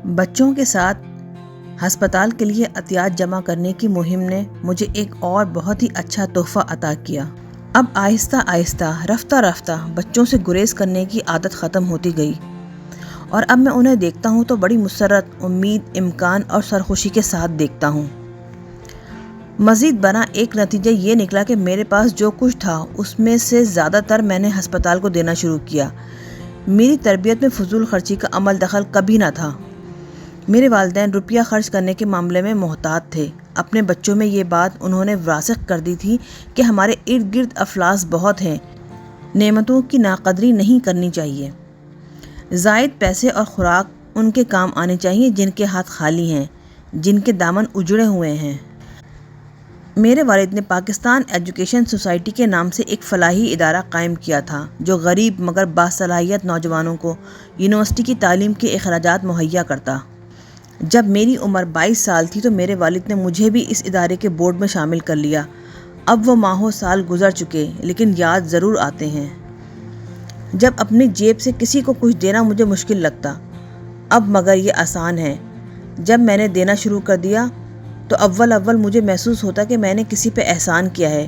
بچوں کے ساتھ ہسپتال کے لیے عطیات جمع کرنے کی مہم نے مجھے ایک اور بہت ہی اچھا تحفہ عطا کیا۔ اب آہستہ آہستہ رفتہ رفتہ بچوں سے گریز کرنے کی عادت ختم ہوتی گئی، اور اب میں انہیں دیکھتا ہوں تو بڑی مسرت، امید، امکان اور سرخوشی کے ساتھ دیکھتا ہوں۔ مزید برآں ایک نتیجہ یہ نکلا کہ میرے پاس جو کچھ تھا اس میں سے زیادہ تر میں نے ہسپتال کو دینا شروع کیا۔ میری تربیت میں فضول خرچی کا عمل دخل کبھی نہ تھا۔ میرے والدین روپیہ خرچ کرنے کے معاملے میں محتاط تھے۔ اپنے بچوں میں یہ بات انہوں نے راسخ کر دی تھی کہ ہمارے ارد گرد افلاس بہت ہیں، نعمتوں کی ناقدری نہیں کرنی چاہیے۔ زائد پیسے اور خوراک ان کے کام آنے چاہیے جن کے ہاتھ خالی ہیں، جن کے دامن اجڑے ہوئے ہیں۔ میرے والد نے پاکستان ایجوکیشن سوسائٹی کے نام سے ایک فلاحی ادارہ قائم کیا تھا جو غریب مگر باصلاحیت نوجوانوں کو یونیورسٹی کی تعلیم کے اخراجات مہیا کرتا۔ جب میری عمر 22 سال تھی تو میرے والد نے مجھے بھی اس ادارے کے بورڈ میں شامل کر لیا۔ اب وہ ماہوں سال گزر چکے، لیکن یاد ضرور آتے ہیں۔ جب اپنی جیب سے کسی کو کچھ دینا مجھے مشکل لگتا، اب مگر یہ آسان ہے۔ جب میں نے دینا شروع کر دیا تو اول مجھے محسوس ہوتا کہ میں نے کسی پہ احسان کیا ہے،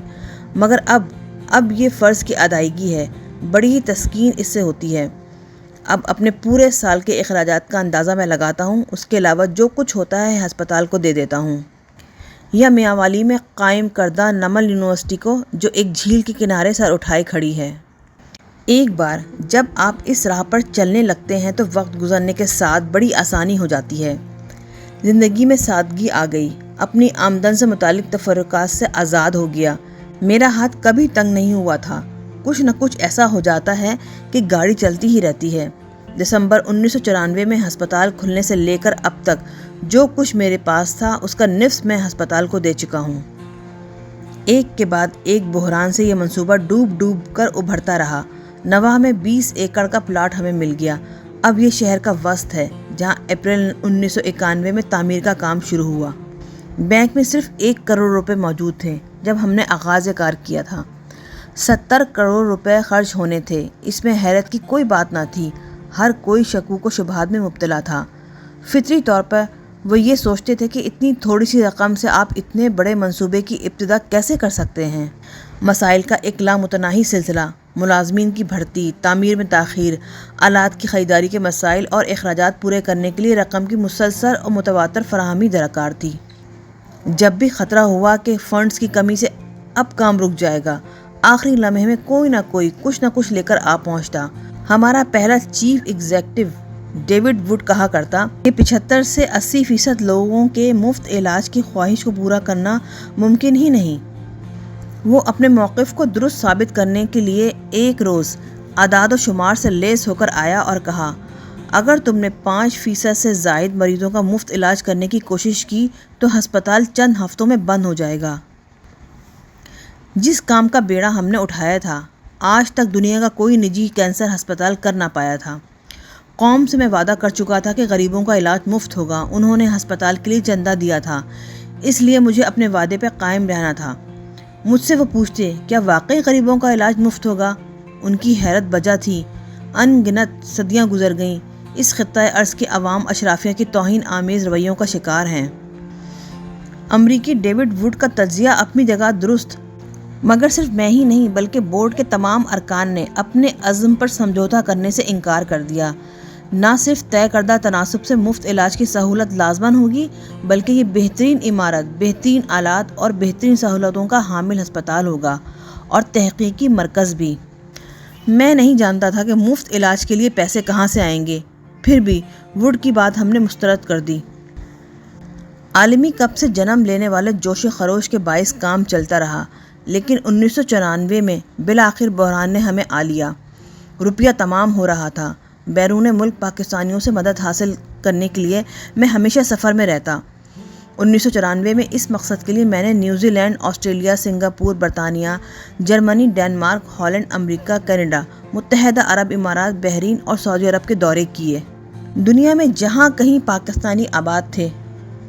مگر اب یہ فرض کی ادائیگی ہے۔ بڑی ہی تسکین اس سے ہوتی ہے۔ اب اپنے پورے سال کے اخراجات کا اندازہ میں لگاتا ہوں، اس کے علاوہ جو کچھ ہوتا ہے ہسپتال کو دے دیتا ہوں، یا میاوالی میں قائم کردہ نمل یونیورسٹی کو جو ایک جھیل کے کنارے سر اٹھائے کھڑی ہے۔ ایک بار جب آپ اس راہ پر چلنے لگتے ہیں تو وقت گزرنے کے ساتھ بڑی آسانی ہو جاتی ہے۔ زندگی میں سادگی آ گئی، اپنی آمدن سے متعلق تفرقات سے آزاد ہو گیا۔ میرا ہاتھ کبھی تنگ نہیں ہوا تھا۔ کچھ نہ کچھ ایسا ہو جاتا ہے کہ گاڑی چلتی ہی رہتی ہے۔ دسمبر 1994 میں ہسپتال کھلنے سے لے کر اب تک جو کچھ میرے پاس تھا اس کا نصف میں ہسپتال کو دے چکا ہوں۔ ایک کے بعد ایک بحران سے یہ منصوبہ ڈوب کر ابھرتا رہا۔ نواح میں 20 ایکڑ کا پلاٹ ہمیں مل گیا۔ اب یہ شہر کا وسط ہے جہاں اپریل 1991 میں تعمیر کا کام شروع ہوا۔ بینک میں صرف 1 کروڑ روپے موجود تھے جب ہم نے آغاز کار کیا تھا۔ 70 کروڑ روپے خرچ ہونے تھے۔ اس میں حیرت کی کوئی بات نہ تھی۔ ہر کوئی شکوک و شبہات میں مبتلا تھا۔ فطری طور پر وہ یہ سوچتے تھے کہ اتنی تھوڑی سی رقم سے آپ اتنے بڑے منصوبے کی ابتدا کیسے کر سکتے ہیں۔ مسائل کا ایک لامتناہی سلسلہ، ملازمین کی بھرتی، تعمیر میں تاخیر، آلات کی خریداری کے مسائل اور اخراجات پورے کرنے کے لیے رقم کی مسلسل اور متواتر فراہمی درکار تھی۔ جب بھی خطرہ ہوا کہ فنڈز کی کمی سے اب کام رک جائے گا، آخری لمحے میں کوئی نہ کوئی کچھ نہ کچھ لے کر آ پہنچتا۔ ہمارا پہلا چیف ایگزیکٹو ڈیوڈ ووڈ کہا کرتا کہ 75 سے 80% لوگوں کے مفت علاج کی خواہش کو پورا کرنا ممکن ہی نہیں۔ وہ اپنے موقف کو درست ثابت کرنے کے لیے ایک روز اعداد و شمار سے لیس ہو کر آیا اور کہا، اگر تم نے 5% سے زائد مریضوں کا مفت علاج کرنے کی کوشش کی تو ہسپتال چند ہفتوں میں بند ہو جائے گا۔ جس کام کا بیڑا ہم نے اٹھایا تھا، آج تک دنیا کا کوئی نجی کینسر ہسپتال کر نہ پایا تھا۔ قوم سے میں وعدہ کر چکا تھا کہ غریبوں کا علاج مفت ہوگا۔ انہوں نے ہسپتال کے لیے چندہ دیا تھا، اس لیے مجھے اپنے وعدے پہ قائم رہنا تھا۔ مجھ سے وہ پوچھتے، کیا واقعی غریبوں کا علاج مفت ہوگا؟ ان کی حیرت بجا تھی۔ ان گنت صدیاں گزر گئیں، اس خطۂ ارض کے عوام اشرافیہ کی توہین آمیز رویوں کا شکار ہیں۔ امریکی ڈیوڈ ووڈ کا تجزیہ اپنی جگہ درست، مگر صرف میں ہی نہیں بلکہ بورڈ کے تمام ارکان نے اپنے عزم پر سمجھوتا کرنے سے انکار کر دیا۔ نہ صرف طے کردہ تناسب سے مفت علاج کی سہولت لازماً ہوگی، بلکہ یہ بہترین عمارت، بہترین آلات اور بہترین سہولتوں کا حامل ہسپتال ہوگا، اور تحقیقی مرکز بھی۔ میں نہیں جانتا تھا کہ مفت علاج کے لیے پیسے کہاں سے آئیں گے، پھر بھی ووڈ کی بات ہم نے مسترد کر دی۔ عالمی کپ سے جنم لینے والے جوش و خروش کے باعث کام چلتا رہا، لیکن 1994 میں بالآخر بحران نے ہمیں آ لیا۔ روپیہ تمام ہو رہا تھا۔ بیرون ملک پاکستانیوں سے مدد حاصل کرنے کے لیے میں ہمیشہ سفر میں رہتا۔ 1994 میں اس مقصد کے لیے میں نے نیوزی لینڈ، آسٹریلیا، سنگاپور، برطانیہ، جرمنی، ڈنمارک، ہالینڈ، امریکہ، کینیڈا، متحدہ عرب امارات، بحرین اور سعودی عرب کے دورے کیے۔ دنیا میں جہاں کہیں پاکستانی آباد تھے،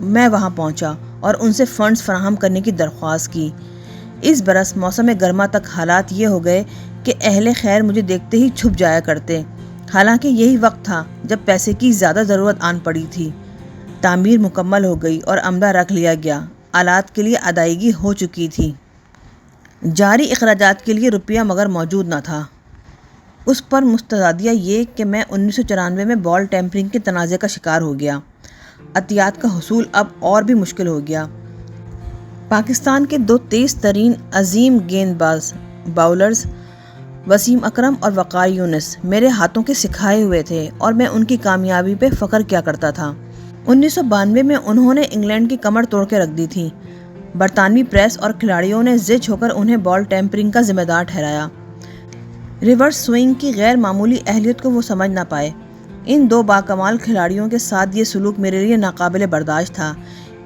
میں وہاں پہنچا اور ان سے فنڈز فراہم کرنے کی درخواست کی۔ اس برس موسم گرما تک حالات یہ ہو گئے کہ اہل خیر مجھے دیکھتے ہی چھپ جایا کرتے۔ حالانکہ یہی وقت تھا جب پیسے کی زیادہ ضرورت آن پڑی تھی۔ تعمیر مکمل ہو گئی اور عملہ رکھ لیا گیا، آلات کے لیے ادائیگی ہو چکی تھی، جاری اخراجات کے لیے روپیہ مگر موجود نہ تھا۔ اس پر مستزادیہ یہ کہ میں 1994 میں بال ٹیمپرنگ کے تنازع کا شکار ہو گیا۔ عطیات کا حصول اب اور بھی مشکل ہو گیا۔ پاکستان کے دو تیز ترین عظیم گیند باز باؤلرز وسیم اکرم اور وقار یونس میرے ہاتھوں کے سکھائے ہوئے تھے اور میں ان کی کامیابی پہ فخر کیا کرتا تھا۔ 1992 میں انہوں نے انگلینڈ کی کمر توڑ کے رکھ دی تھی۔ برطانوی پریس اور کھلاڑیوں نے زچ ہو کر انہیں بال ٹیمپرنگ کا ذمہ دار ٹھہرایا۔ ریورس سوئنگ کی غیر معمولی اہلیت کو وہ سمجھ نہ پائے۔ ان دو باکمال کھلاڑیوں کے ساتھ یہ سلوک میرے لیے ناقابل برداشت تھا۔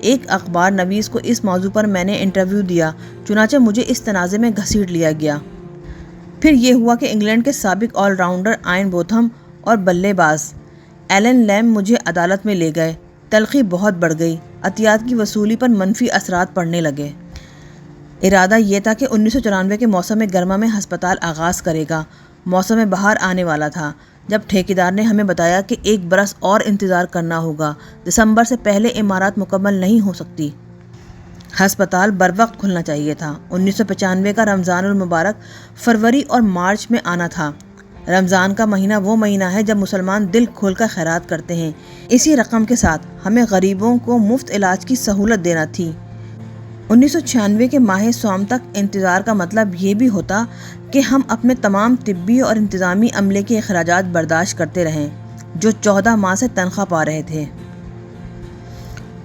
ایک اخبار نویس کو اس موضوع پر میں نے انٹرویو دیا، چنانچہ مجھے اس تنازع میں گھسیٹ لیا گیا۔ پھر یہ ہوا کہ انگلینڈ کے سابق آل راؤنڈر آئن بوتھم اور بلے باز ایلن لیم مجھے عدالت میں لے گئے۔ تلخی بہت بڑھ گئی، عطیات کی وصولی پر منفی اثرات پڑنے لگے۔ ارادہ یہ تھا کہ 1994 کے موسم گرما میں ہسپتال آغاز کرے گا۔ موسم بہار آنے والا تھا جب ٹھیکیدار نے ہمیں بتایا کہ 1 برس اور انتظار کرنا ہوگا، دسمبر سے پہلے عمارات مکمل نہیں ہو سکتی۔ ہسپتال بروقت کھلنا چاہیے تھا۔ 1995 کا رمضان المبارک فروری اور مارچ میں آنا تھا۔ رمضان کا مہینہ وہ مہینہ ہے جب مسلمان دل کھول کر خیرات کرتے ہیں۔ اسی رقم کے ساتھ ہمیں غریبوں کو مفت علاج کی سہولت دینا تھی۔ 1996 کے ماہ سوم تک انتظار کا مطلب یہ بھی ہوتا کہ ہم اپنے تمام طبی اور انتظامی عملے کے اخراجات برداشت کرتے رہیں، جو 14 ماہ سے تنخواہ پا رہے تھے۔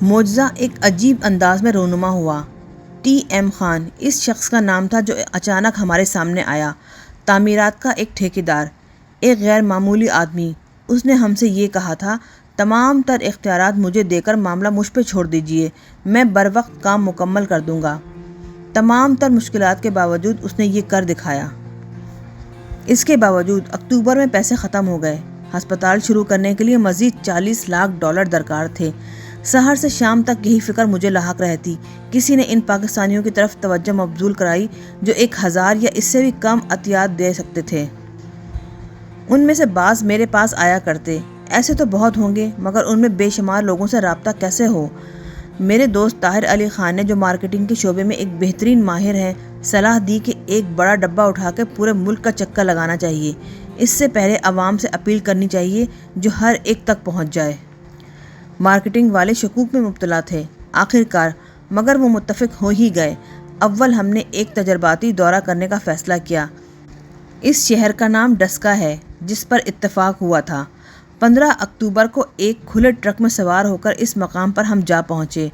معجزہ ایک عجیب انداز میں رونما ہوا۔ ٹی ایم خان اس شخص کا نام تھا جو اچانک ہمارے سامنے آیا۔ تعمیرات کا ایک ٹھیکیدار، ایک غیر معمولی آدمی۔ اس نے ہم سے یہ کہا تھا، تمام تر اختیارات مجھے دے کر معاملہ مجھ پہ چھوڑ دیجیے، میں بروقت کام مکمل کر دوں گا۔ تمام تر مشکلات کے باوجود اس نے یہ کر دکھایا۔ اس کے باوجود اکتوبر میں پیسے ختم ہو گئے۔ ہسپتال شروع کرنے کے لیے مزید $40 لاکھ درکار تھے۔ سحر سے شام تک یہی فکر مجھے لاحق رہتی۔ کسی نے ان پاکستانیوں کی طرف توجہ مبذول کرائی جو 1000 یا اس سے بھی کم عطیات دے سکتے تھے۔ ان میں سے بعض میرے پاس آیا کرتے۔ ایسے تو بہت ہوں گے، مگر ان میں بے شمار لوگوں سے رابطہ کیسے ہو؟ میرے دوست طاہر علی خان نے، جو مارکیٹنگ کے شعبے میں ایک بہترین ماہر ہیں، صلاح دی کہ ایک بڑا ڈبہ اٹھا کے پورے ملک کا چکر لگانا چاہیے۔ اس سے پہلے عوام سے اپیل کرنی چاہیے جو ہر ایک تک پہنچ جائے۔ مارکیٹنگ والے شکوک میں مبتلا تھے، آخرکار مگر وہ متفق ہو ہی گئے۔ اول ہم نے ایک تجرباتی دورہ کرنے کا فیصلہ کیا۔ اس شہر کا نام ڈسکا ہے، جس پر اتفاق ہوا تھا۔ 15 اکتوبر کو ایک کھلے ٹرک میں سوار ہو کر اس مقام پر ہم جا پہنچے۔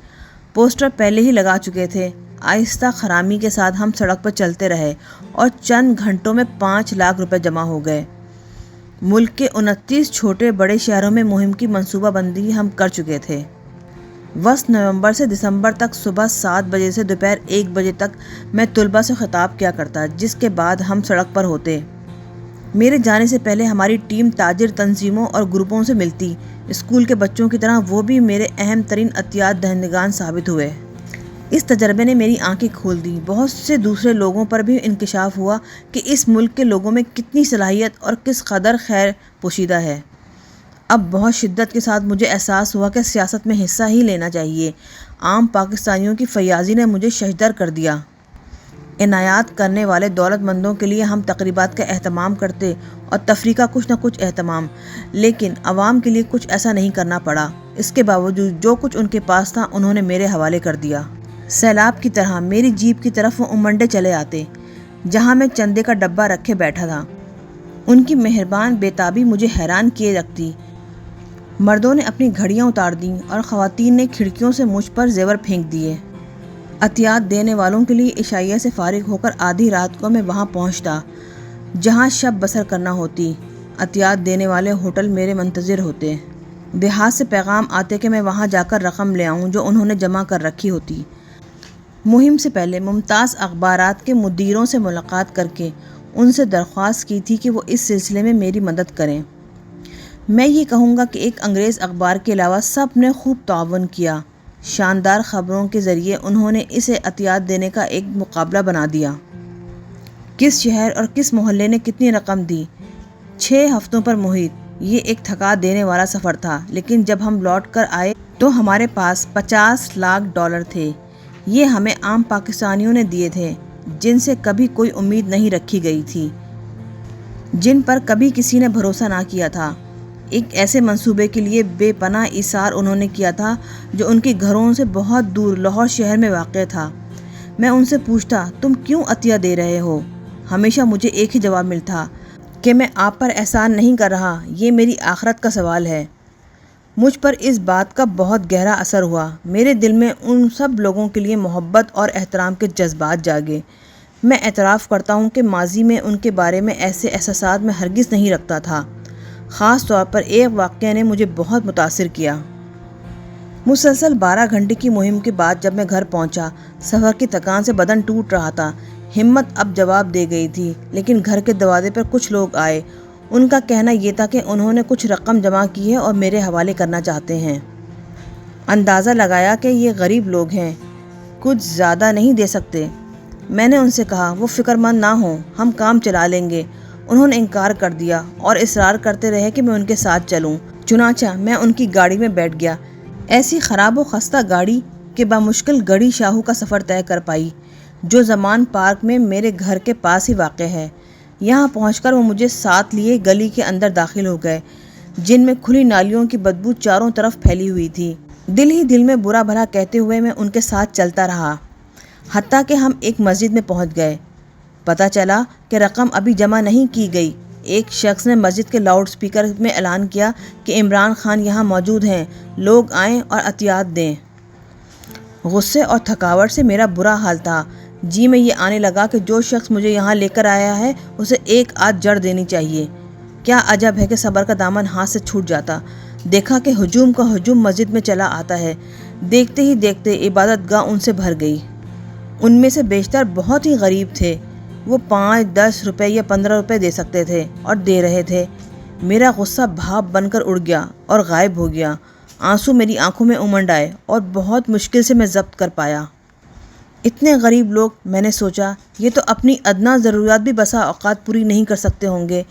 پوسٹر پہلے ہی لگا چکے تھے۔ آہستہ خرامی کے ساتھ ہم سڑک پر چلتے رہے اور چند گھنٹوں میں 5 لاکھ روپے جمع ہو گئے۔ ملک کے 29 چھوٹے بڑے شہروں میں مہم کی منصوبہ بندی ہم کر چکے تھے۔ وسط نومبر سے دسمبر تک صبح 7 بجے سے دوپہر 1 بجے تک میں طلباء سے خطاب کیا کرتا، جس کے بعد ہم سڑک پر ہوتے۔ میرے جانے سے پہلے ہماری ٹیم تاجر تنظیموں اور گروپوں سے ملتی۔ اسکول کے بچوں کی طرح وہ بھی میرے اہم ترین عطیات دہندگان ثابت ہوئے۔ اس تجربے نے میری آنکھیں کھول دیں۔ بہت سے دوسرے لوگوں پر بھی انکشاف ہوا کہ اس ملک کے لوگوں میں کتنی صلاحیت اور کس قدر خیر پوشیدہ ہے۔ اب بہت شدت کے ساتھ مجھے احساس ہوا کہ سیاست میں حصہ ہی لینا چاہیے۔ عام پاکستانیوں کی فیاضی نے مجھے ششدر کر دیا۔ عنایات کرنے والے دولت مندوں کے لیے ہم تقریبات کا اہتمام کرتے اور تفریح کا کچھ نہ کچھ اہتمام، لیکن عوام کے لیے کچھ ایسا نہیں کرنا پڑا۔ اس کے باوجود جو کچھ ان کے پاس تھا انہوں نے میرے حوالے کر دیا۔ سیلاب کی طرح میری جیپ کی طرف وہ امنڈے چلے آتے، جہاں میں چندے کا ڈبہ رکھے بیٹھا تھا۔ ان کی مہربان بےتابی مجھے حیران کیے رکھتی۔ مردوں نے اپنی گھڑیاں اتار دیں اور خواتین نے کھڑکیوں سے مجھ پر زیور پھینک دیے۔ عطیات دینے والوں کے لیے عشائیہ سے فارغ ہو کر آدھی رات کو میں وہاں پہنچتا جہاں شب بسر کرنا ہوتی۔ عطیات دینے والے ہوٹل میرے منتظر ہوتے۔ دیہات سے پیغام آتے کہ میں وہاں جا کر رقم لے آؤں جو انہوں نے جمع کر رکھی ہوتی۔ مہم سے پہلے ممتاز اخبارات کے مدیروں سے ملاقات کر کے ان سے درخواست کی تھی کہ وہ اس سلسلے میں میری مدد کریں۔ میں یہ کہوں گا کہ ایک انگریز اخبار کے علاوہ سب نے خوب تعاون کیا۔ شاندار خبروں کے ذریعے انہوں نے اسے عطیات دینے کا ایک مقابلہ بنا دیا۔ کس شہر اور کس محلے نے کتنی رقم دی، 6 ہفتوں پر محیط یہ ایک تھکا دینے والا سفر تھا، لیکن جب ہم لوٹ کر آئے تو ہمارے پاس $50 لاکھ تھے۔ یہ ہمیں عام پاکستانیوں نے دیے تھے، جن سے کبھی کوئی امید نہیں رکھی گئی تھی، جن پر کبھی کسی نے بھروسہ نہ کیا تھا۔ ایک ایسے منصوبے کے لیے بے پناہ ایثار انہوں نے کیا تھا جو ان کے گھروں سے بہت دور لاہور شہر میں واقع تھا۔ میں ان سے پوچھتا، تم کیوں عطیہ دے رہے ہو؟ ہمیشہ مجھے ایک ہی جواب ملتا کہ میں آپ پر احسان نہیں کر رہا، یہ میری آخرت کا سوال ہے۔ مجھ پر اس بات کا بہت گہرا اثر ہوا۔ میرے دل میں ان سب لوگوں کے لیے محبت اور احترام کے جذبات جاگے۔ میں اعتراف کرتا ہوں کہ ماضی میں ان کے بارے میں ایسے احساسات میں ہرگز نہیں رکھتا تھا۔ خاص طور پر ایک واقعہ نے مجھے بہت متاثر کیا۔ مسلسل 12 گھنٹے کی مہم کے بعد جب میں گھر پہنچا، سفر کی تھکان سے بدن ٹوٹ رہا تھا۔ ہمت اب جواب دے گئی تھی، لیکن گھر کے دروازے پر کچھ لوگ آئے۔ ان کا کہنا یہ تھا کہ انہوں نے کچھ رقم جمع کی ہے اور میرے حوالے کرنا چاہتے ہیں۔ اندازہ لگایا کہ یہ غریب لوگ ہیں، کچھ زیادہ نہیں دے سکتے۔ میں نے ان سے کہا وہ فکر مند نہ ہوں، ہم کام چلا لیں گے۔ انہوں نے انکار کر دیا اور اصرار کرتے رہے کہ میں ان کے ساتھ چلوں۔ چنانچہ میں ان کی گاڑی میں بیٹھ گیا۔ ایسی خراب و خستہ گاڑی کہ بامشکل گڑھی شاہو کا سفر طے کر پائی، جو زمان پارک میں میرے گھر کے پاس ہی واقع ہے۔ یہاں پہنچ کر وہ مجھے ساتھ لیے گلی کے اندر داخل ہو گئے، جن میں کھلی نالیوں کی بدبو چاروں طرف پھیلی ہوئی تھی۔ دل ہی دل میں برا بھلا کہتے ہوئے میں ان کے ساتھ چلتا رہا، حتیٰ کہ ہم ایک مسجد میں پہنچ گئے۔ پتہ چلا کہ رقم ابھی جمع نہیں کی گئی۔ ایک شخص نے مسجد کے لاؤڈ سپیکر میں اعلان کیا کہ عمران خان یہاں موجود ہیں، لوگ آئیں اور عطیات دیں۔ غصے اور تھکاوٹ سے میرا برا حال تھا۔ جی میں یہ آنے لگا کہ جو شخص مجھے یہاں لے کر آیا ہے اسے ایک آدھ جڑ دینی چاہیے۔ کیا عجب ہے کہ صبر کا دامن ہاتھ سے چھوٹ جاتا۔ دیکھا کہ ہجوم کا ہجوم مسجد میں چلا آتا ہے۔ دیکھتے ہی دیکھتے عبادت گاہ ان سے بھر گئی۔ ان میں سے بیشتر بہت ہی غریب تھے۔ وہ 5، 10 روپے یا 15 روپے دے سکتے تھے اور دے رہے تھے۔ میرا غصہ بھاپ بن کر اڑ گیا اور غائب ہو گیا۔ آنسو میری آنکھوں میں امنڈ آئے اور بہت مشکل سے میں ضبط کر پایا۔ اتنے غریب لوگ، میں نے سوچا، یہ تو اپنی ادنیٰ ضروریات بھی بسا اوقات پوری نہیں کر سکتے ہوں گے۔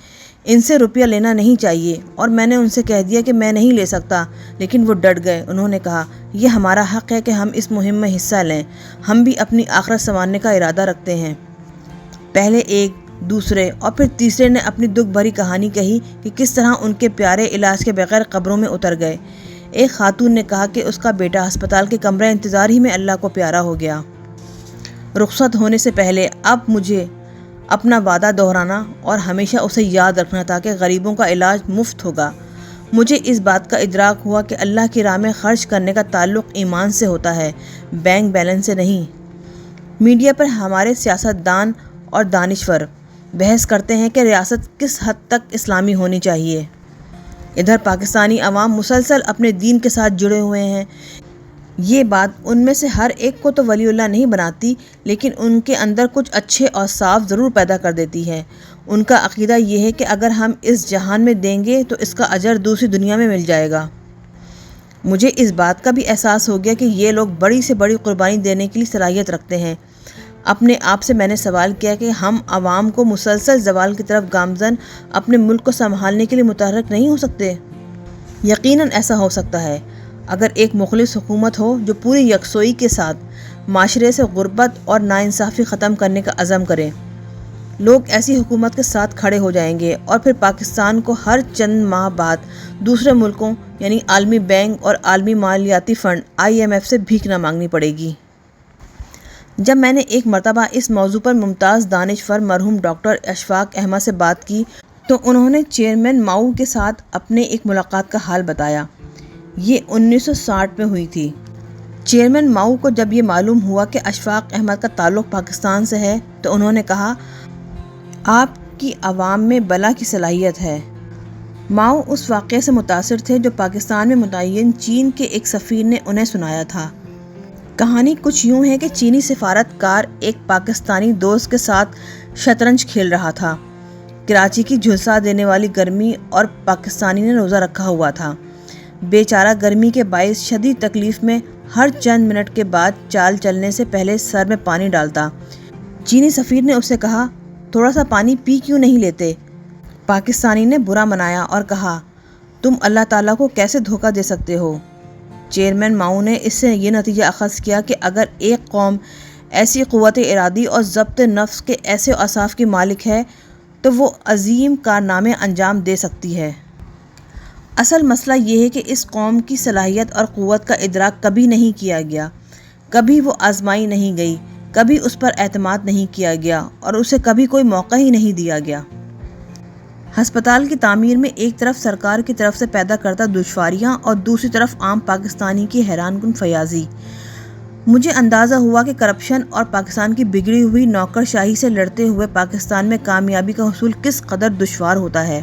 ان سے روپیہ لینا نہیں چاہیے۔ اور میں نے ان سے کہہ دیا کہ میں نہیں لے سکتا، لیکن وہ ڈٹ گئے۔ انہوں نے کہا یہ ہمارا حق ہے کہ ہم اس مہم میں حصہ لیں، ہم بھی اپنی آخرت سنوارنے کا ارادہ رکھتے ہیں۔ پہلے ایک، دوسرے اور پھر تیسرے نے اپنی دکھ بھری کہانی کہی کہ کس طرح ان کے پیارے علاج کے بغیر قبروں میں اتر گئے۔ ایک خاتون نے کہا کہ اس کا بیٹا ہسپتال کے کمرہ انتظار ہی میں اللہ کو پیارا ہو گیا۔ رخصت ہونے سے پہلے اب مجھے اپنا وعدہ دہرانا اور ہمیشہ اسے یاد رکھنا تھا کہ غریبوں کا علاج مفت ہوگا۔ مجھے اس بات کا ادراک ہوا کہ اللہ کی راہ میں خرچ کرنے کا تعلق ایمان سے ہوتا ہے، بینک بیلنس سے نہیں۔ میڈیا پر ہمارے سیاستدان اور دانشور بحث کرتے ہیں کہ ریاست کس حد تک اسلامی ہونی چاہیے۔ ادھر پاکستانی عوام مسلسل اپنے دین کے ساتھ جڑے ہوئے ہیں۔ یہ بات ان میں سے ہر ایک کو تو ولی اللہ نہیں بناتی، لیکن ان کے اندر کچھ اچھے اور صاف ضرور پیدا کر دیتی ہے۔ ان کا عقیدہ یہ ہے کہ اگر ہم اس جہان میں دیں گے تو اس کا اجر دوسری دنیا میں مل جائے گا۔ مجھے اس بات کا بھی احساس ہو گیا کہ یہ لوگ بڑی سے بڑی قربانی دینے کی صلاحیت رکھتے ہیں۔ اپنے آپ سے میں نے سوال کیا کہ ہم عوام کو مسلسل زوال کی طرف گامزن اپنے ملک کو سنبھالنے کے لیے متحرک نہیں ہو سکتے؟ یقیناً ایسا ہو سکتا ہے، اگر ایک مخلص حکومت ہو جو پوری یکسوئی کے ساتھ معاشرے سے غربت اور ناانصافی ختم کرنے کا عزم کرے۔ لوگ ایسی حکومت کے ساتھ کھڑے ہو جائیں گے اور پھر پاکستان کو ہر چند ماہ بعد دوسرے ملکوں یعنی عالمی بینک اور عالمی مالیاتی فنڈ IMF سے بھیک نہ مانگنی پڑے گی۔ جب میں نے ایک مرتبہ اس موضوع پر ممتاز دانشور مرحوم ڈاکٹر اشفاق احمد سے بات کی تو انہوں نے چیئرمین ماؤ کے ساتھ اپنے ایک ملاقات کا حال بتایا۔ یہ 1960 میں ہوئی تھی۔ چیئرمین ماؤ کو جب یہ معلوم ہوا کہ اشفاق احمد کا تعلق پاکستان سے ہے تو انہوں نے کہا آپ کی عوام میں بلا کی صلاحیت ہے۔ ماؤ اس واقعے سے متاثر تھے جو پاکستان میں متعین چین کے ایک سفیر نے انہیں سنایا تھا۔ کہانی کچھ یوں ہے کہ چینی سفارت کار ایک پاکستانی دوست کے ساتھ شطرنج کھیل رہا تھا۔ کراچی کی جھلسا دینے والی گرمی اور پاکستانی نے روزہ رکھا ہوا تھا۔ بیچارہ گرمی کے باعث شدید تکلیف میں ہر چند منٹ کے بعد چال چلنے سے پہلے سر میں پانی ڈالتا۔ چینی سفیر نے اس سے کہا تھوڑا سا پانی پی کیوں نہیں لیتے؟ پاکستانی نے برا منایا اور کہا، تم اللہ تعالیٰ کو کیسے دھوکہ دے سکتے ہو؟ چیئرمین ماؤ نے اس سے یہ نتیجہ اخذ کیا کہ اگر ایک قوم ایسی قوت ارادی اور ضبط نفس کے ایسے اوصاف کی مالک ہے تو وہ عظیم کارنامے انجام دے سکتی ہے۔ اصل مسئلہ یہ ہے کہ اس قوم کی صلاحیت اور قوت کا ادراک کبھی نہیں کیا گیا، کبھی وہ آزمائی نہیں گئی، کبھی اس پر اعتماد نہیں کیا گیا اور اسے کبھی کوئی موقع ہی نہیں دیا گیا۔ ہسپتال کی تعمیر میں ایک طرف سرکار کی طرف سے پیدا کرتا دشواریاں اور دوسری طرف عام پاکستانی کی حیران کن فیاضی۔ مجھے اندازہ ہوا کہ کرپشن اور پاکستان کی بگڑی ہوئی نوکر شاہی سے لڑتے ہوئے پاکستان میں کامیابی کا حصول کس قدر دشوار ہوتا ہے۔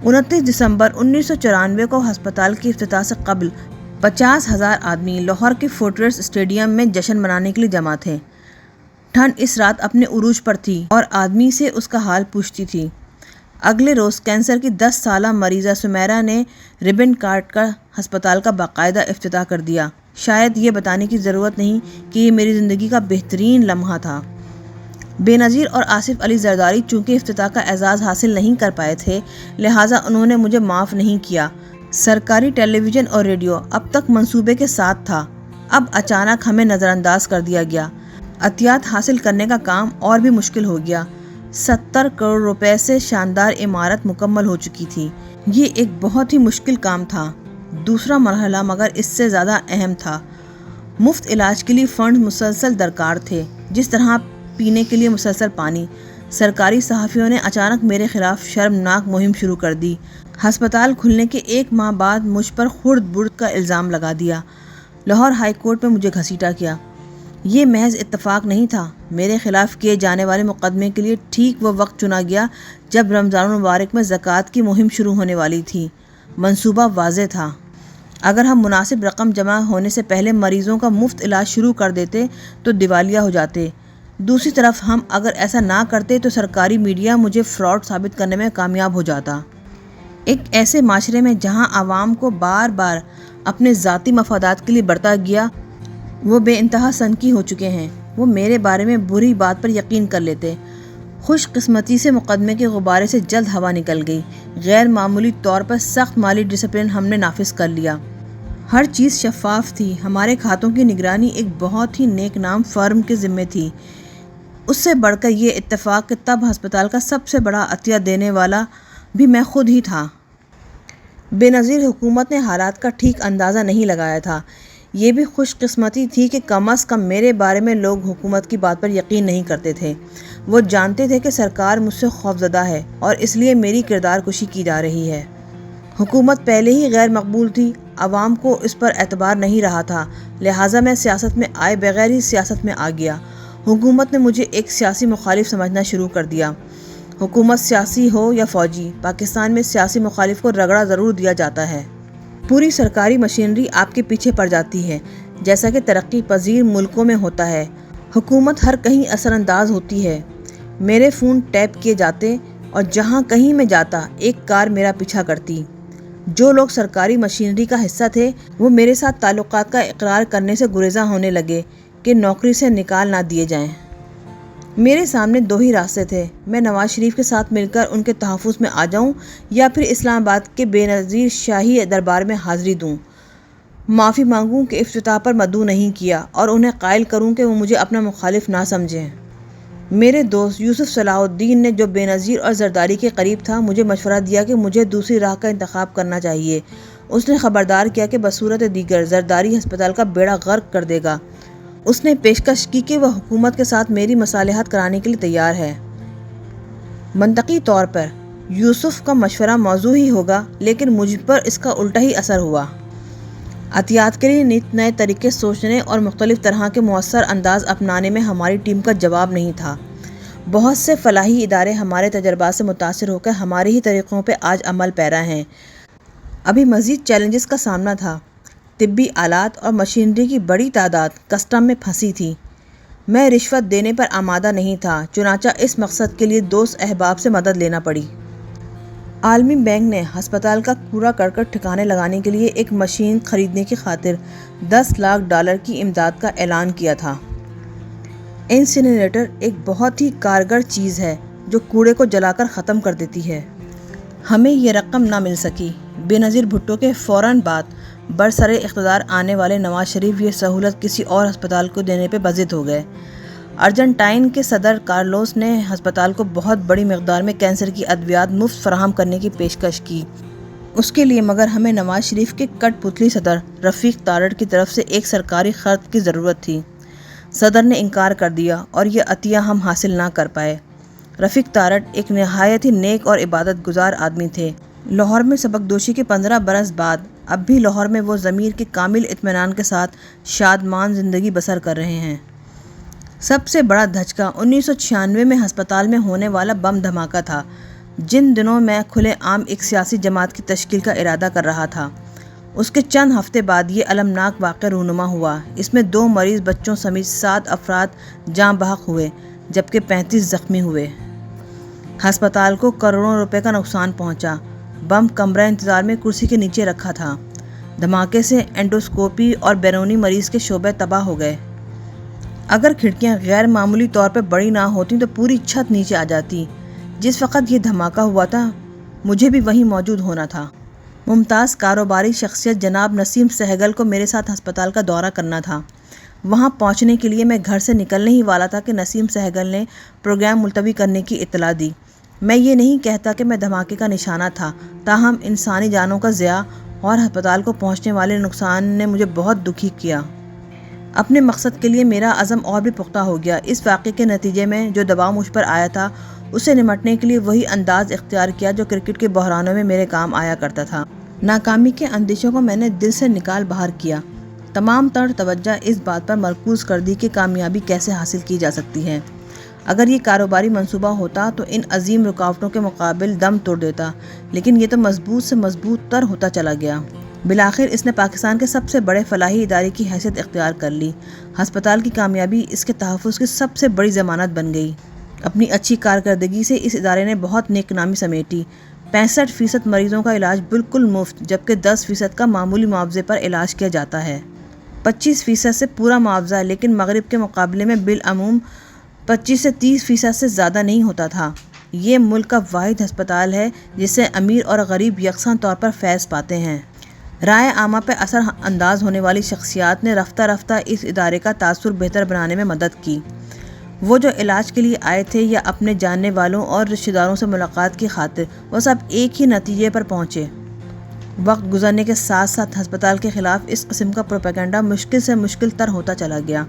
29 دسمبر 1994 کو ہسپتال کی افتتاح سے قبل 50,000 آدمی لاہور کے فورٹریس اسٹیڈیم میں جشن منانے کے لیے جمع تھے۔ ٹھنڈ اس رات اپنے عروج پر تھی اور آدمی سے اس کا حال پوچھتی تھی۔ اگلے روز کینسر کی 10 سالہ مریضہ سمیرہ نے ربن کاٹ کر ہسپتال کا باقاعدہ افتتاح کر دیا۔ شاید یہ بتانے کی ضرورت نہیں کہ یہ میری زندگی کا بہترین لمحہ تھا۔ بے نظیر اور آصف علی زرداری چونکہ افتتاح کا اعزاز حاصل نہیں کر پائے تھے، لہٰذا انہوں نے مجھے معاف نہیں کیا۔ سرکاری ٹیلی ویژن اور ریڈیو اب تک منصوبے کے ساتھ تھا، اب اچانک ہمیں نظر انداز کر دیا گیا۔ عطیات حاصل کرنے کا کام اور بھی مشکل ہو گیا۔ 70 کروڑ روپے سے شاندار عمارت مکمل ہو چکی تھی۔ یہ ایک بہت ہی مشکل کام تھا۔ دوسرا مرحلہ مگر اس سے زیادہ اہم تھا۔ مفت علاج کے لیے فنڈ مسلسل درکار تھے، جس طرح پینے کے لیے مسلسل پانی۔ سرکاری صحافیوں نے اچانک میرے خلاف شرمناک مہم شروع کر دی۔ ہسپتال کھلنے کے 1 ماہ بعد مجھ پر خرد برد کا الزام لگا دیا۔ لاہور ہائی کورٹ میں مجھے گھسیٹا کیا۔ یہ محض اتفاق نہیں تھا۔ میرے خلاف کیے جانے والے مقدمے کے لیے ٹھیک وہ وقت چنا گیا جب رمضان المبارک میں زکوٰۃ کی مہم شروع ہونے والی تھی۔ منصوبہ واضح تھا۔ اگر ہم مناسب رقم جمع ہونے سے پہلے مریضوں کا مفت علاج شروع کر دیتے تو دیوالیہ ہو جاتے۔ دوسری طرف ہم اگر ایسا نہ کرتے تو سرکاری میڈیا مجھے فراڈ ثابت کرنے میں کامیاب ہو جاتا۔ ایک ایسے معاشرے میں جہاں عوام کو بار بار اپنے ذاتی مفادات کے لیے برتا گیا، وہ بے انتہا سنکی ہو چکے ہیں۔ وہ میرے بارے میں بری بات پر یقین کر لیتے۔ خوش قسمتی سے مقدمے کے غبارے سے جلد ہوا نکل گئی۔ غیر معمولی طور پر سخت مالی ڈسپلن ہم نے نافذ کر لیا۔ ہر چیز شفاف تھی۔ ہمارے کھاتوں کی نگرانی ایک بہت ہی نیک نام فرم کے ذمے تھی۔ اس سے بڑھ کر یہ اتفاق کہ تب ہسپتال کا سب سے بڑا عطیہ دینے والا بھی میں خود ہی تھا۔ بے نظیر حکومت نے حالات کا ٹھیک اندازہ نہیں لگایا تھا۔ یہ بھی خوش قسمتی تھی کہ کم از کم میرے بارے میں لوگ حکومت کی بات پر یقین نہیں کرتے تھے۔ وہ جانتے تھے کہ سرکار مجھ سے خوفزدہ ہے اور اس لیے میری کردار کشی کی جا رہی ہے۔ حکومت پہلے ہی غیر مقبول تھی، عوام کو اس پر اعتبار نہیں رہا تھا، لہٰذا میں سیاست میں آئے بغیر ہی سیاست میں آ گیا۔ حکومت نے مجھے ایک سیاسی مخالف سمجھنا شروع کر دیا۔ حکومت سیاسی ہو یا فوجی، پاکستان میں سیاسی مخالف کو رگڑا ضرور دیا جاتا ہے۔ پوری سرکاری مشینری آپ کے پیچھے پڑ جاتی ہے، جیسا کہ ترقی پذیر ملکوں میں ہوتا ہے۔ حکومت ہر کہیں اثر انداز ہوتی ہے۔ میرے فون ٹیپ کیے جاتے اور جہاں کہیں میں جاتا ایک کار میرا پیچھا کرتی۔ جو لوگ سرکاری مشینری کا حصہ تھے وہ میرے ساتھ تعلقات کا اقرار کرنے سے گریزاں ہونے لگے کہ نوکری سے نکال نہ دیے جائیں۔ میرے سامنے 2 ہی راستے تھے، میں نواز شریف کے ساتھ مل کر ان کے تحفظ میں آ جاؤں یا پھر اسلام آباد کے بے نظیر شاہی دربار میں حاضری دوں، معافی مانگوں کہ افتتاح پر مدعو نہیں کیا اور انہیں قائل کروں کہ وہ مجھے اپنا مخالف نہ سمجھیں۔ میرے دوست یوسف صلاح الدین نے، جو بے نظیر اور زرداری کے قریب تھا، مجھے مشورہ دیا کہ مجھے دوسری راہ کا انتخاب کرنا چاہیے۔ اس نے خبردار کیا کہ بصورت دیگر زرداری ہسپتال کا بیڑا غرق کر دے گا۔ اس نے پیشکش کی کہ وہ حکومت کے ساتھ میری مصالحت کرانے کے لیے تیار ہے۔ منطقی طور پر یوسف کا مشورہ موضوع ہی ہوگا، لیکن مجھ پر اس کا الٹا ہی اثر ہوا۔ عطیات کے لیے نت نئے طریقے سوچنے اور مختلف طرح کے مؤثر انداز اپنانے میں ہماری ٹیم کا جواب نہیں تھا۔ بہت سے فلاحی ادارے ہمارے تجربات سے متاثر ہو کر ہمارے ہی طریقوں پہ آج عمل پیرا ہیں۔ ابھی مزید چیلنجز کا سامنا تھا۔ طبی آلات اور مشینری کی بڑی تعداد کسٹم میں پھنسی تھی۔ میں رشوت دینے پر آمادہ نہیں تھا، چنانچہ اس مقصد کے لیے دوست احباب سے مدد لینا پڑی۔ عالمی بینک نے ہسپتال کا کوڑا کرکٹ ٹھکانے لگانے کے لیے ایک مشین خریدنے کی خاطر $10 لاکھ کی امداد کا اعلان کیا تھا۔ انسینریٹر ایک بہت ہی کارگر چیز ہے جو کوڑے کو جلا کر ختم کر دیتی ہے۔ ہمیں یہ رقم نہ مل سکی۔ بےنظیر بھٹو کے فوراً بعد برسر اقتدار آنے والے نواز شریف یہ سہولت کسی اور ہسپتال کو دینے پہ بضد ہو گئے۔ ارجنٹائن کے صدر کارلوس نے ہسپتال کو بہت بڑی مقدار میں کینسر کی ادویات مفت فراہم کرنے کی پیشکش کی۔ اس کے لیے مگر ہمیں نواز شریف کے کٹ پتلی صدر رفیق تارڑ کی طرف سے ایک سرکاری خرد کی ضرورت تھی۔ صدر نے انکار کر دیا اور یہ عطیہ ہم حاصل نہ کر پائے۔ رفیق تارڑ ایک نہایت ہی نیک اور عبادت گزار آدمی تھے۔ لاہور میں سبکدوشی کے 15 برس بعد اب بھی لاہور میں وہ ضمیر کے کامل اطمینان کے ساتھ شادمان زندگی بسر کر رہے ہیں۔ سب سے بڑا دھچکا 1996 میں ہسپتال میں ہونے والا بم دھماکہ تھا۔ جن دنوں میں کھلے عام ایک سیاسی جماعت کی تشکیل کا ارادہ کر رہا تھا، اس کے چند ہفتے بعد یہ المناک واقعہ رونما ہوا۔ اس میں 2 مریض بچوں سمیت 7 افراد جاں بحق ہوئے جبکہ 35 زخمی ہوئے۔ ہسپتال کو کروڑوں روپے کا نقصان پہنچا۔ بم کمرہ انتظار میں کرسی کے نیچے رکھا تھا۔ دھماکے سے اینڈوسکوپی اور بیرونی مریض کے شعبے تباہ ہو گئے۔ اگر کھڑکیاں غیر معمولی طور پر بڑی نہ ہوتیں تو پوری چھت نیچے آ جاتی۔ جس وقت یہ دھماکہ ہوا تھا مجھے بھی وہیں موجود ہونا تھا۔ ممتاز کاروباری شخصیت جناب نسیم سہگل کو میرے ساتھ ہسپتال کا دورہ کرنا تھا۔ وہاں پہنچنے کے لیے میں گھر سے نکلنے ہی والا تھا کہ نسیم سہگل نے پروگرام ملتوی کرنے کی اطلاع دی۔ میں یہ نہیں کہتا کہ میں دھماکے کا نشانہ تھا، تاہم انسانی جانوں کا ضیاع اور ہسپتال کو پہنچنے والے نقصان نے مجھے بہت دکھی کیا۔ اپنے مقصد کے لیے میرا عزم اور بھی پختہ ہو گیا۔ اس واقعے کے نتیجے میں جو دباؤ مجھ پر آیا تھا اسے نمٹنے کے لیے وہی انداز اختیار کیا جو کرکٹ کے بحرانوں میں میرے کام آیا کرتا تھا۔ ناکامی کے اندیشوں کو میں نے دل سے نکال باہر کیا۔ تمام تر توجہ اس بات پر مرکوز کر دی کہ کامیابی کیسے حاصل کی جا سکتی ہے۔ اگر یہ کاروباری منصوبہ ہوتا تو ان عظیم رکاوٹوں کے مقابل دم توڑ دیتا، لیکن یہ تو مضبوط سے مضبوط تر ہوتا چلا گیا۔ بالآخر اس نے پاکستان کے سب سے بڑے فلاحی ادارے کی حیثیت اختیار کر لی۔ ہسپتال کی کامیابی اس کے تحفظ کی سب سے بڑی ضمانت بن گئی۔ اپنی اچھی کارکردگی سے اس ادارے نے بہت نیک نامی سمیٹی۔ 65% مریضوں کا علاج بالکل مفت، جبکہ 10% کا معمولی معاوضے پر علاج کیا جاتا ہے۔ 25% سے پورا معاوضہ، لیکن مغرب کے مقابلے میں بالعموم 25 سے 30% سے زیادہ نہیں ہوتا تھا۔ یہ ملک کا واحد ہسپتال ہے جس سے امیر اور غریب یکساں طور پر فیض پاتے ہیں۔ رائے عامہ پہ اثر انداز ہونے والی شخصیات نے رفتہ رفتہ اس ادارے کا تاثر بہتر بنانے میں مدد کی۔ وہ جو علاج کے لیے آئے تھے یا اپنے جاننے والوں اور رشتہ داروں سے ملاقات کی خاطر، وہ سب ایک ہی نتیجے پر پہنچے۔ وقت گزرنے کے ساتھ ساتھ ہسپتال کے خلاف اس قسم کا پروپیگنڈا مشکل سے مشکل تر ہوتا چلا گیا۔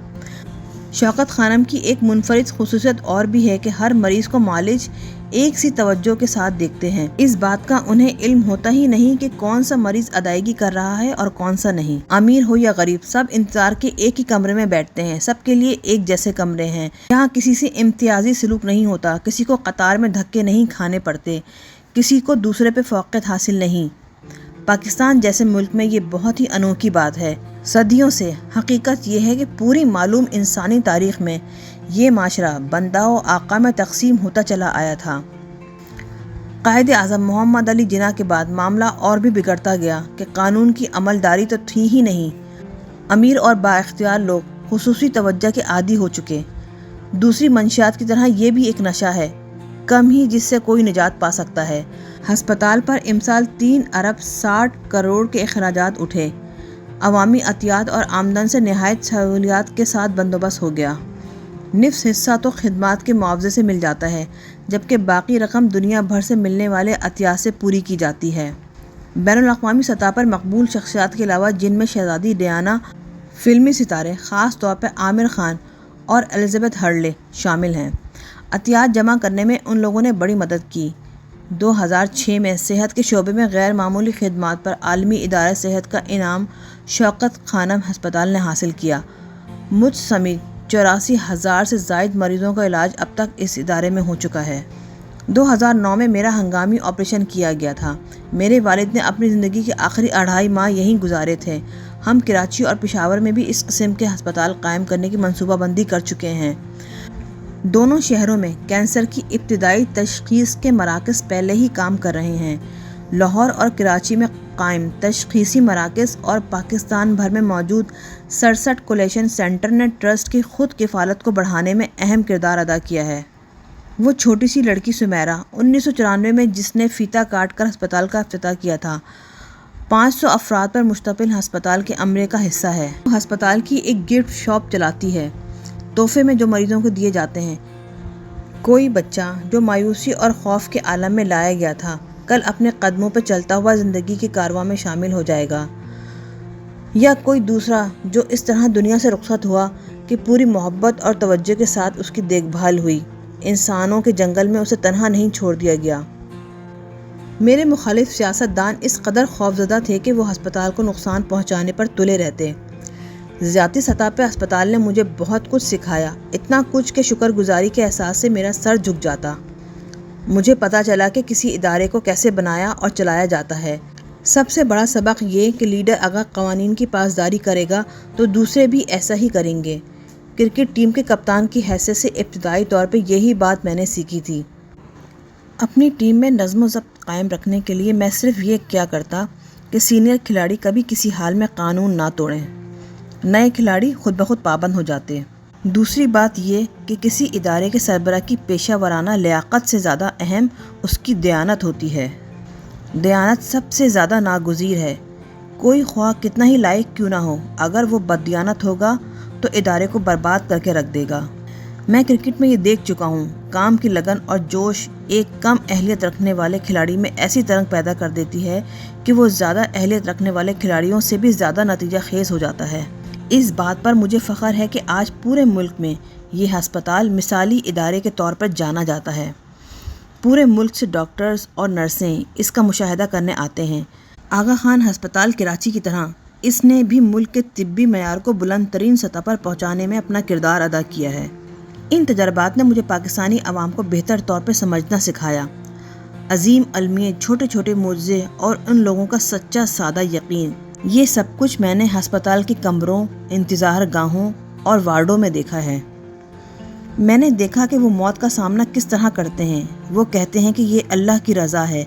شوکت خانم کی ایک منفرد خصوصیت اور بھی ہے کہ ہر مریض کو معالج ایک سی توجہ کے ساتھ دیکھتے ہیں۔ اس بات کا انہیں علم ہوتا ہی نہیں کہ کون سا مریض ادائیگی کر رہا ہے اور کون سا نہیں۔ امیر ہو یا غریب، سب انتظار کے ایک ہی کمرے میں بیٹھتے ہیں۔ سب کے لیے ایک جیسے کمرے ہیں۔ یہاں کسی سے امتیازی سلوک نہیں ہوتا، کسی کو قطار میں دھکے نہیں کھانے پڑتے، کسی کو دوسرے پہ فوقیت حاصل نہیں۔ پاکستان جیسے ملک میں یہ بہت ہی انوکھی بات ہے۔ صدیوں سے حقیقت یہ ہے کہ پوری معلوم انسانی تاریخ میں یہ معاشرہ بندہ و آقا میں تقسیم ہوتا چلا آیا تھا۔ قائد اعظم محمد علی جناح کے بعد معاملہ اور بھی بگڑتا گیا کہ قانون کی عملداری تو تھی ہی نہیں۔ امیر اور بااختیار لوگ خصوصی توجہ کے عادی ہو چکے۔ دوسری منشیات کی طرح یہ بھی ایک نشہ ہے، کم ہی جس سے کوئی نجات پا سکتا ہے۔ ہسپتال پر امسال 3 ارب 60 کروڑ کے اخراجات اٹھے۔ عوامی عطیات اور آمدن سے نہایت سہولیات کے ساتھ بندوبست ہو گیا۔ نصف حصہ تو خدمات کے معاوضے سے مل جاتا ہے، جبکہ باقی رقم دنیا بھر سے ملنے والے عطیات سے پوری کی جاتی ہے۔ بین الاقوامی سطح پر مقبول شخصیات کے علاوہ، جن میں شہزادی ڈیانا، فلمی ستارے خاص طور پر عامر خان اور الزبتھ ہرلے شامل ہیں، عطیات جمع کرنے میں ان لوگوں نے بڑی مدد کی۔ 2006 میں صحت کے شعبے میں غیر معمولی خدمات پر عالمی ادارہ صحت کا انعام شوکت خانم ہسپتال نے حاصل کیا۔ مجھ سمیت 84,000 سے زائد مریضوں کا علاج اب تک اس ادارے میں ہو چکا ہے۔ 2009 میں میرا ہنگامی آپریشن کیا گیا تھا۔ میرے والد نے اپنی زندگی کے آخری 2.5 ماہ یہیں گزارے تھے۔ ہم کراچی اور پشاور میں بھی اس قسم کے ہسپتال قائم کرنے کی منصوبہ بندی کر چکے ہیں۔ دونوں شہروں میں کینسر کی ابتدائی تشخیص کے مراکز پہلے ہی کام کر رہے ہیں۔ لاہور اور کراچی میں قائم تشخیصی مراکز اور پاکستان بھر میں موجود 67 کولیشن سینٹر نے ٹرسٹ کی خود کفالت کو بڑھانے میں اہم کردار ادا کیا ہے۔ وہ چھوٹی سی لڑکی سمیرا 1994 میں جس نے فیتا کاٹ کر ہسپتال کا افتتاح کیا تھا، 500 افراد پر مشتمل ہسپتال کے عملے کا حصہ ہے۔ وہ ہسپتال کی ایک گفٹ شاپ چلاتی ہے، تحفے میں جو مریضوں کو دیے جاتے ہیں۔ کوئی بچہ جو مایوسی اور خوف کے عالم میں لایا گیا تھا، کل اپنے قدموں پہ چلتا ہوا زندگی کے کارواں میں شامل ہو جائے گا، یا کوئی دوسرا جو اس طرح دنیا سے رخصت ہوا کہ پوری محبت اور توجہ کے ساتھ اس کی دیکھ بھال ہوئی، انسانوں کے جنگل میں اسے تنہا نہیں چھوڑ دیا گیا۔ میرے مخالف سیاست دان اس قدر خوفزدہ تھے کہ وہ ہسپتال کو نقصان پہنچانے پر تلے رہتے۔ ذاتی سطح پہ ہسپتال نے مجھے بہت کچھ سکھایا، اتنا کچھ کہ شکر گزاری کے احساس سے میرا سر جھک جاتا۔ مجھے پتا چلا کہ کسی ادارے کو کیسے بنایا اور چلایا جاتا ہے۔ سب سے بڑا سبق یہ کہ لیڈر اگر قوانین کی پاسداری کرے گا تو دوسرے بھی ایسا ہی کریں گے۔ کرکٹ ٹیم کے کپتان کی حیثیت سے ابتدائی طور پہ یہی بات میں نے سیکھی تھی۔ اپنی ٹیم میں نظم و ضبط قائم رکھنے کے لیے میں صرف یہ کیا کرتا کہ سینئر کھلاڑی کبھی کسی حال میں قانون نہ توڑیں، نئے کھلاڑی خود بخود پابند ہو جاتے۔ دوسری بات یہ کہ کسی ادارے کے سربراہ کی پیشہ ورانہ لیاقت سے زیادہ اہم اس کی دیانت ہوتی ہے۔ دیانت سب سے زیادہ ناگزیر ہے۔ کوئی خواہ کتنا ہی لائق کیوں نہ ہو، اگر وہ بددیانت ہوگا تو ادارے کو برباد کر کے رکھ دے گا۔ میں کرکٹ میں یہ دیکھ چکا ہوں، کام کی لگن اور جوش ایک کم اہلیت رکھنے والے کھلاڑی میں ایسی ترنگ پیدا کر دیتی ہے کہ وہ زیادہ اہلیت رکھنے والے کھلاڑیوں سے بھی زیادہ نتیجہ خیز ہو جاتا ہے۔ اس بات پر مجھے فخر ہے کہ آج پورے ملک میں یہ ہسپتال مثالی ادارے کے طور پر جانا جاتا ہے۔ پورے ملک سے ڈاکٹرز اور نرسیں اس کا مشاہدہ کرنے آتے ہیں۔ آغا خان ہسپتال کراچی کی طرح اس نے بھی ملک کے طبی معیار کو بلند ترین سطح پر پہنچانے میں اپنا کردار ادا کیا ہے۔ ان تجربات نے مجھے پاکستانی عوام کو بہتر طور پر سمجھنا سکھایا۔ عظیم المیت، چھوٹے چھوٹے معجزے اور ان لوگوں کا سچا سادہ یقین، یہ سب کچھ میں نے ہسپتال کے کمروں، انتظار گاہوں اور وارڈوں میں دیکھا ہے۔ میں نے دیکھا کہ وہ موت کا سامنا کس طرح کرتے ہیں۔ وہ کہتے ہیں کہ یہ اللہ کی رضا ہے۔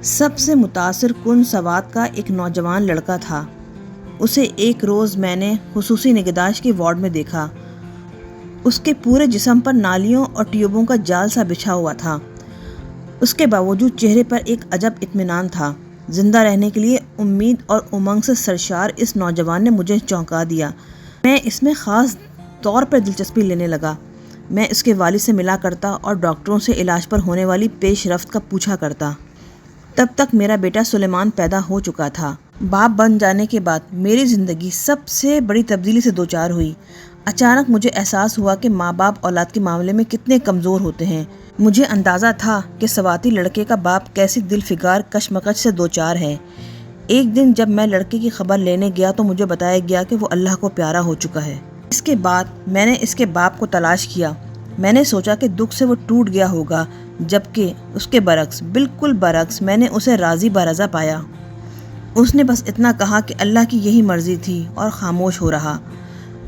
سب سے متاثر کن سوات کا ایک نوجوان لڑکا تھا۔ اسے ایک روز میں نے خصوصی نگہداشت کے وارڈ میں دیکھا۔ اس کے پورے جسم پر نالیوں اور ٹیوبوں کا جال سا بچھا ہوا تھا۔ اس کے باوجود چہرے پر ایک عجب اطمینان تھا۔ زندہ رہنے کے لیے امید اور امنگ سے سرشار اس نوجوان نے مجھے چونکا دیا۔ میں اس میں خاص طور پر دلچسپی لینے لگا۔ میں اس کے والد سے ملا کرتا اور ڈاکٹروں سے علاج پر ہونے والی پیش رفت کا پوچھا کرتا۔ تب تک میرا بیٹا سلیمان پیدا ہو چکا تھا۔ باپ بن جانے کے بعد میری زندگی سب سے بڑی تبدیلی سے دوچار ہوئی۔ اچانک مجھے احساس ہوا کہ ماں باپ اولاد کے معاملے میں کتنے کمزور ہوتے ہیں۔ مجھے اندازہ تھا کہ سواتی لڑکے کا باپ کیسی دل فگار کشمکش سے دوچار ہے۔ ایک دن جب میں لڑکے کی خبر لینے گیا تو مجھے بتایا گیا کہ وہ اللہ کو پیارا ہو چکا ہے۔ اس کے بعد میں نے اس کے باپ کو تلاش کیا۔ میں نے سوچا کہ دکھ سے وہ ٹوٹ گیا ہوگا، جبکہ اس کے برعکس، بالکل برعکس، میں نے اسے راضی برضا پایا۔ اس نے بس اتنا کہا کہ اللہ کی یہی مرضی تھی اور خاموش ہو رہا۔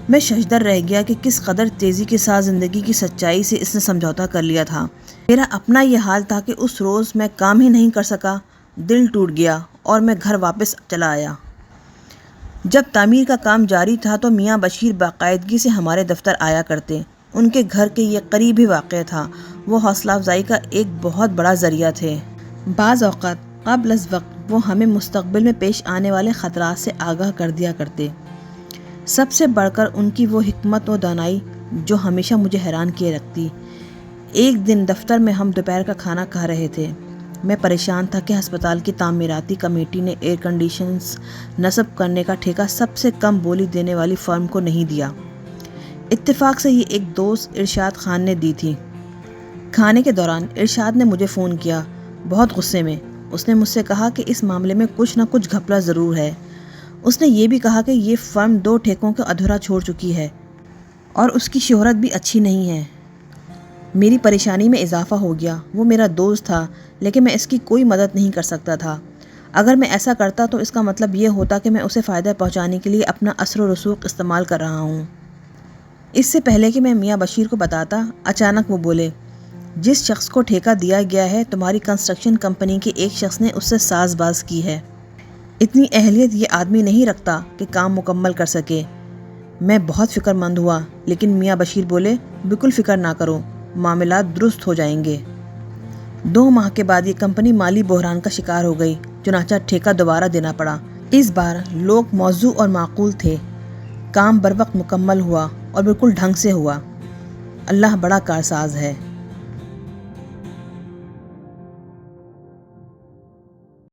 میں ششدر رہ گیا کہ کس قدر تیزی کے ساتھ زندگی کی سچائی سے اس نے سمجھوتا کر لیا تھا۔ میرا اپنا یہ حال تھا کہ اس روز میں کام ہی نہیں کر سکا، دل ٹوٹ گیا اور میں گھر واپس چلا آیا۔ جب تعمیر کا کام جاری تھا تو میاں بشیر باقاعدگی سے ہمارے دفتر آیا کرتے۔ ان کے گھر کے یہ قریب ہی واقع تھا۔ وہ حوصلہ افزائی کا ایک بہت بڑا ذریعہ تھے۔ بعض اوقات قبل از وقت وہ ہمیں مستقبل میں پیش آنے والے خطرات سے آگاہ کر دیا کرتے۔ سب سے بڑھ کر ان کی وہ حکمت و دانائی جو ہمیشہ مجھے حیران کیے رکھتی۔ ایک دن دفتر میں ہم دوپہر کا کھانا کھا رہے تھے۔ میں پریشان تھا کہ ہسپتال کی تعمیراتی کمیٹی نے ایئر کنڈیشنز نصب کرنے کا ٹھیکہ سب سے کم بولی دینے والی فرم کو نہیں دیا۔ اتفاق سے یہ ایک دوست ارشاد خان نے دی تھی۔ کھانے کے دوران ارشاد نے مجھے فون کیا، بہت غصے میں۔ اس نے مجھ سے کہا کہ اس معاملے میں کچھ نہ کچھ گھپلا ضرور ہے۔ اس نے یہ بھی کہا کہ یہ فرم 2 ٹھیکوں کو ادھورا چھوڑ چکی ہے اور اس کی شہرت بھی اچھی نہیں ہے۔ میری پریشانی میں اضافہ ہو گیا۔ وہ میرا دوست تھا لیکن میں اس کی کوئی مدد نہیں کر سکتا تھا۔ اگر میں ایسا کرتا تو اس کا مطلب یہ ہوتا کہ میں اسے فائدہ پہنچانے کے لیے اپنا اثر و رسوخ استعمال کر رہا ہوں۔ اس سے پہلے کہ میں میاں بشیر کو بتاتا، اچانک وہ بولے، جس شخص کو ٹھیکہ دیا گیا ہے تمہاری کنسٹرکشن کمپنی کے ایک شخص نے اس سے ساز باز کی ہے۔ اتنی اہلیت یہ آدمی نہیں رکھتا کہ کام مکمل کر سکے۔ میں بہت فکر مند ہوا لیکن میاں بشیر بولے، بالکل فکر نہ کرو، معاملات درست ہو جائیں گے۔ 2 ماہ کے بعد یہ کمپنی مالی بحران کا شکار ہو گئی، چنانچہ ٹھیکہ دوبارہ دینا پڑا۔ اس بار لوگ موزوں اور معقول تھے، کام بروقت مکمل ہوا اور بالکل ڈھنگ سے ہوا۔ اللہ بڑا کارساز ہے۔